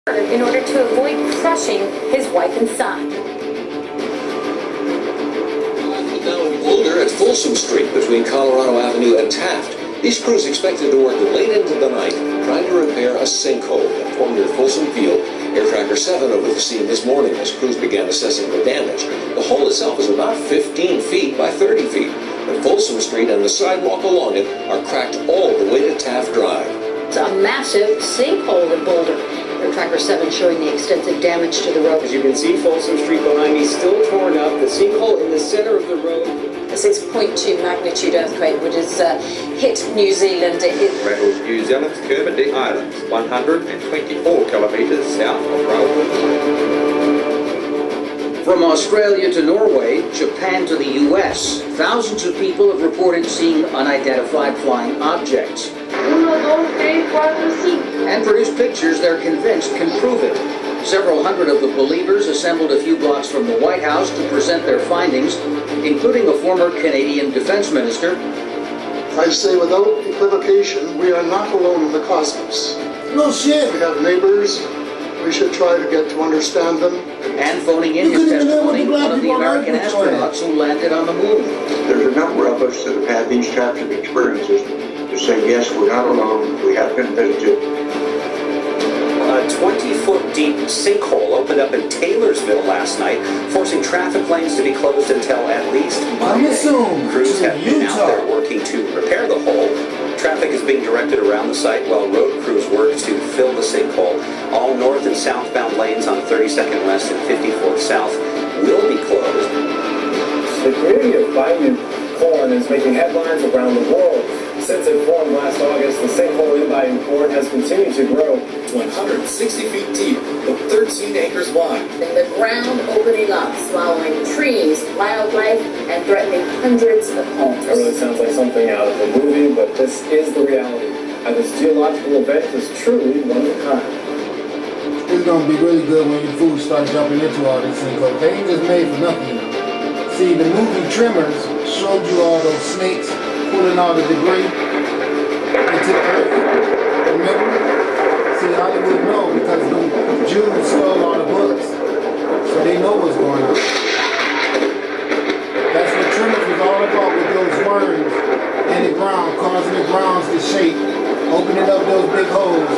in order to avoid crushing his wife and son. Now in Boulder at Folsom Street between Colorado Avenue and Taft. These crews expected to work late into the night trying to repair a sinkhole that formed near Folsom Field. Air Tracker 7 over the scene this morning as crews began assessing the damage. The hole itself is about 15 feet by 30 feet, but Folsom Street and the sidewalk along it are cracked all the way to Taft Drive. It's a massive sinkhole in Boulder. Air Tracker 7 showing the extensive damage to the road. As you can see, Folsom Street behind me still torn up. The sinkhole in the center of the road. A 6.2 magnitude earthquake which has hit New Zealand. Rattled New Zealand's Kermadec Islands, 124 kilometres south of Rowan. From Australia to Norway, Japan to the U.S., thousands of people have reported seeing unidentified flying objects. And produced pictures they're convinced can prove it. Several hundred of the believers assembled a few blocks from the White House to present their findings, including a former Canadian defense minister. I say without equivocation, we are not alone in the cosmos. No shit. We have neighbors. We should try to get to understand them. And phoning in his testimony, one of the American astronauts who landed on the moon. There's a number of us that have had these types of experiences to say, yes, we're not alone. We have been visited. A 20-foot deep sinkhole opened up in Taylorsville last night, forcing traffic lanes to be closed until at least Monday. Crews have been out there working to repair the hole. Traffic is being directed around the site while road crews work to fill the sinkhole. All north and southbound lanes on 32nd West and 54th South will be closed. The community of Bayou Corn is making headlines around the world. Since it formed last August, the sinkhole in Bayou Corn has continued to grow. 160 feet deep, but 13 acres wide. And the ground opening up, swallowing trees, wildlife, and threatening hundreds of homes. It really sounds like something out of a movie, but this is the reality. And this geological event is truly one of a kind. It's gonna be really good when your fools start jumping into all this sinkhole. They ain't just made for nothing. See, the movie Tremors showed you all those snakes pulling all the debris into the earth. Remember? See, Hollywood know because the Jews stole all the books. So they know what's going on. That's what Tremors was all about, with those worms in the ground, causing the grounds to shake, opening up those big holes,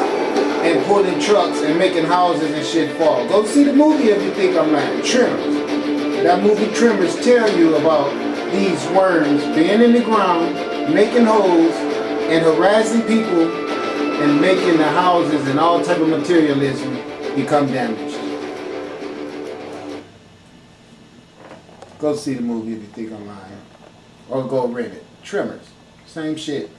and pulling trucks and making houses and shit fall. Go see the movie if you think I'm lying. Tremors. That movie Tremors tell you about these worms being in the ground, making holes, and harassing people, and making the houses and all type of materialism become damaged. Go see the movie if you think I'm lying. Or go rent it. Tremors. Same shit.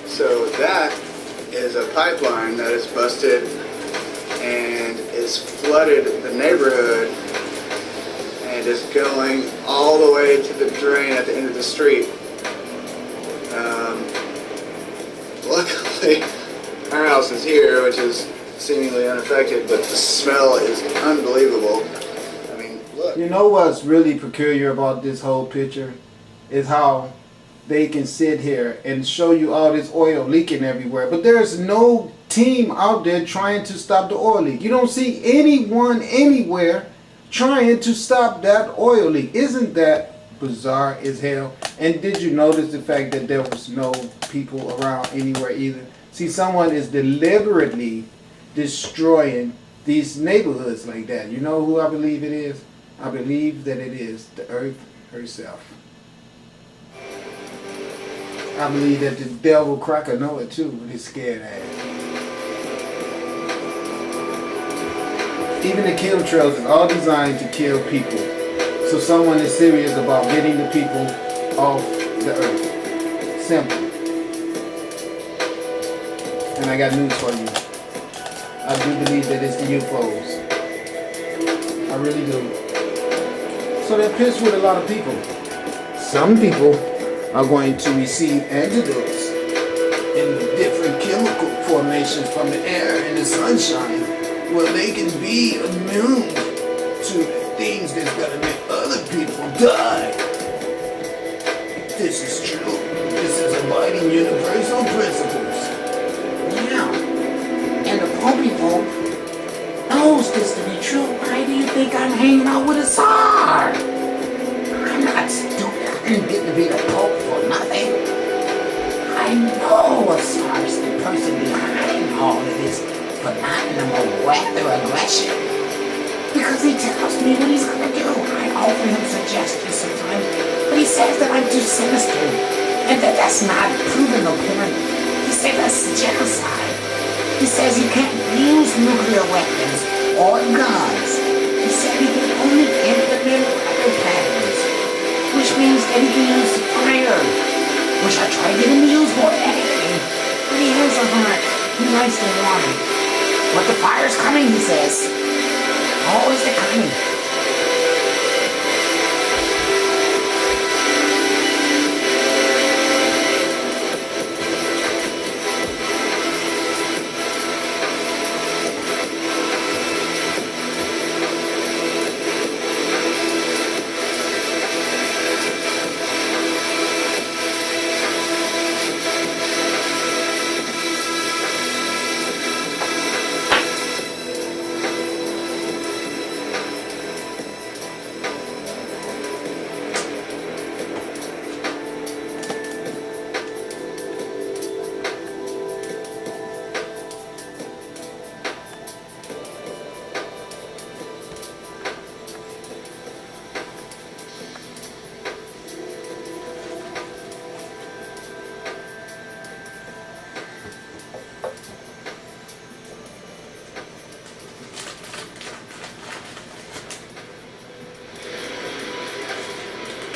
So that is a pipeline that is busted and is flooded the neighborhood and is going all the way to the drain at the end of the street. Luckily, our house is here, which is seemingly unaffected, but the smell is unbelievable. I mean, look. You know what's really peculiar about this whole picture is how they can sit here and show you all this oil leaking everywhere, but there's no team out there trying to stop the oil leak. You don't see anyone anywhere trying to stop that oil leak. Isn't that bizarre as hell? And did you notice the fact that there was no people around anywhere either? See, someone is deliberately destroying these neighborhoods like that. You know who I believe it is? I believe that it is the earth herself. I believe that the devil cracker know it too, but he's scared ass. Even the chemtrails is all designed to kill people. So someone is serious about getting the people off the earth. Simple. And I got news for you. I do believe that it's the UFOs. I really do. So they're pissed with a lot of people. Some people are going to receive antidotes in different chemical formations from the air and the sunshine, where they can be immune to things that's gonna make other people die. This is true. This is abiding universal principles. Yeah. And the Pope knows this to be true. Why do you think I'm hanging out with a Tsar? I'm not stupid. I didn't get to be the Pope for nothing. I know a Tsar's the person behind all of this phenomenal weather aggression. Because he tells me what he's gonna do. I offer him suggestions sometimes, but he says that I'm too sinister and that that's not proven the point. He said that's genocide. He says you can't use nuclear weapons or guns. He said he can only implement weather patterns, which means that he can use fire, which I try to get him to use more than anything. But he has a heart. He likes the water. But the fire's coming, he says. Always the coming.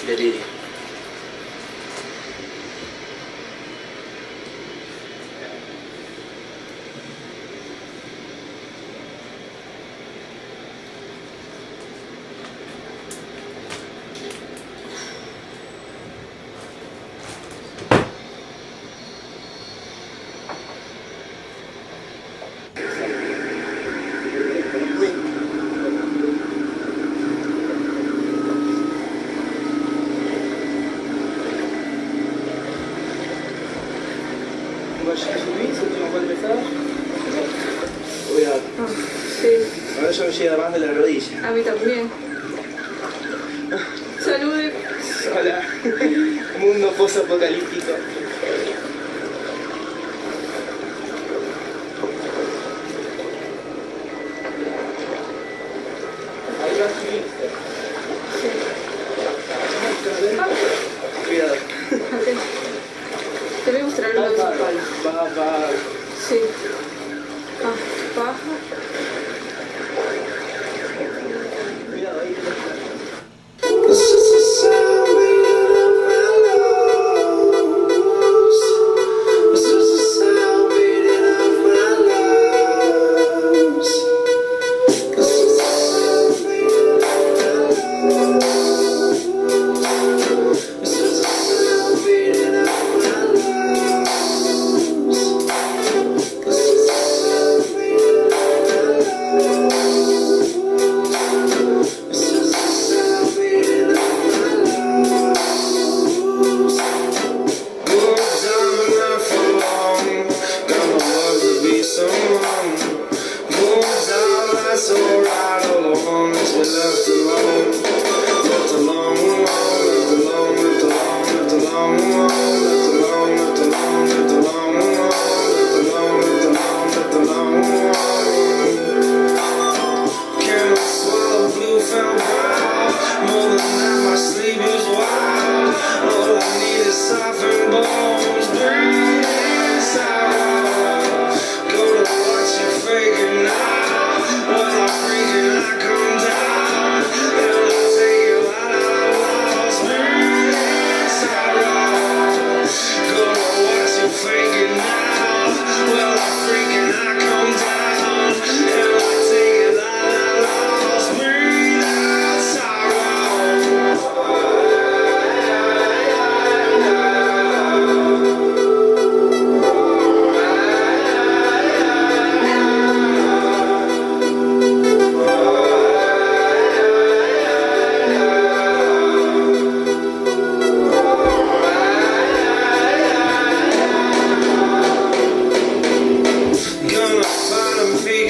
Dalili. Yo me llega más de la rodilla. A mí también. Salude. Hola. Mundo post-apocalíptico. Ahí va su Insta. Cuidado. Okay. Te voy a mostrar lo visual. Va. Sí. Baja.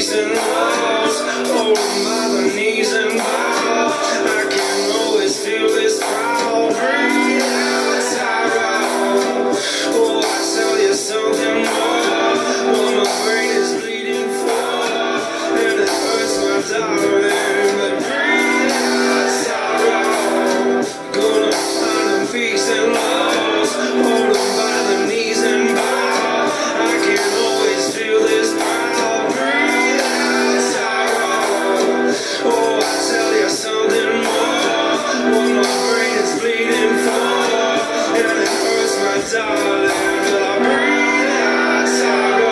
peace and loss, holding by the knees and bow. I can always feel this crowd breathe out sorrow. Oh, I tell you something more, what my brain is bleeding for, and it hurts my darling, but breathe out sorrow. Gonna find a peace and loss, holding by the knees and bow. I can always feel this crowd breathe out sorrow. Oh, I tell you something more, what my brain is bleeding for, and it hurts my darling, but I breathe out sorrow.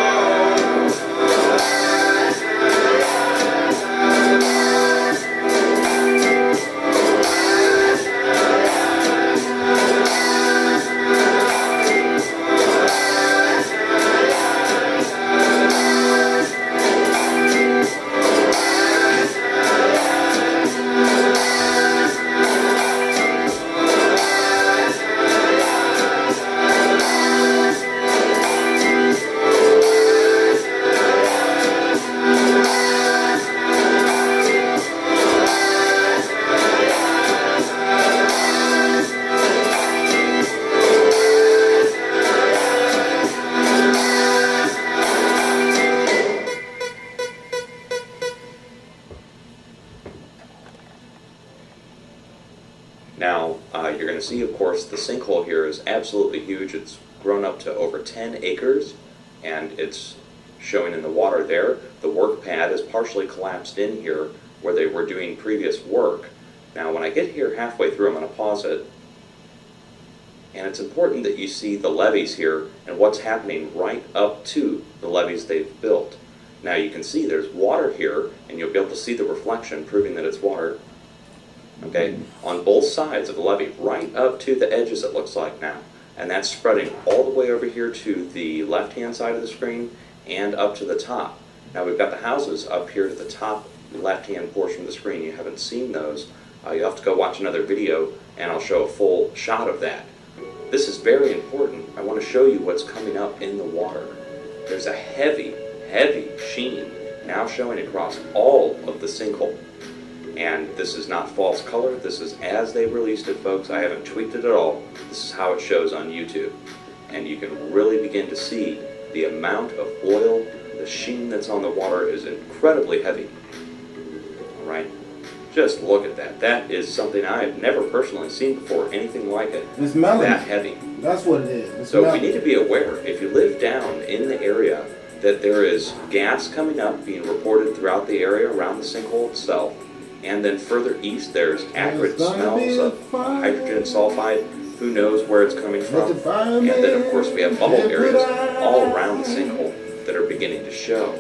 Now, you're going to see, of course, the sinkhole here is absolutely huge. It's grown up to over 10 acres, and it's showing in the water there. The work pad is partially collapsed in here where they were doing previous work. Now, when I get here halfway through, I'm going to pause it. And it's important that you see the levees here and what's happening right up to the levees they've built. Now, you can see there's water here, and you'll be able to see the reflection, proving that it's water. Okay, on both sides of the levee, right up to the edges it looks like now. And that's spreading all the way over here to the left-hand side of the screen and up to the top. Now we've got the houses up here to the top left-hand portion of the screen. You haven't seen those. You'll have to go watch another video and I'll show a full shot of that. This is very important. I want to show you what's coming up in the water. There's a heavy, heavy sheen now showing across all of the sinkhole. And this is not false color. This is as they released it, folks. I haven't tweaked it at all. This is how it shows on YouTube. And you can really begin to see the amount of oil, the sheen that's on the water is incredibly heavy. All right? Just look at that. That is something I've never personally seen before, anything like it. It's melody. That heavy. That's what it is. It's so melody. we need to be aware, if you live down in the area, that there is gas coming up, being reported throughout the area around the sinkhole itself. And then further east, there's acrid smells of hydrogen sulfide. Who knows where it's coming from? And then, of course, we have bubble areas all around the sinkhole that are beginning to show.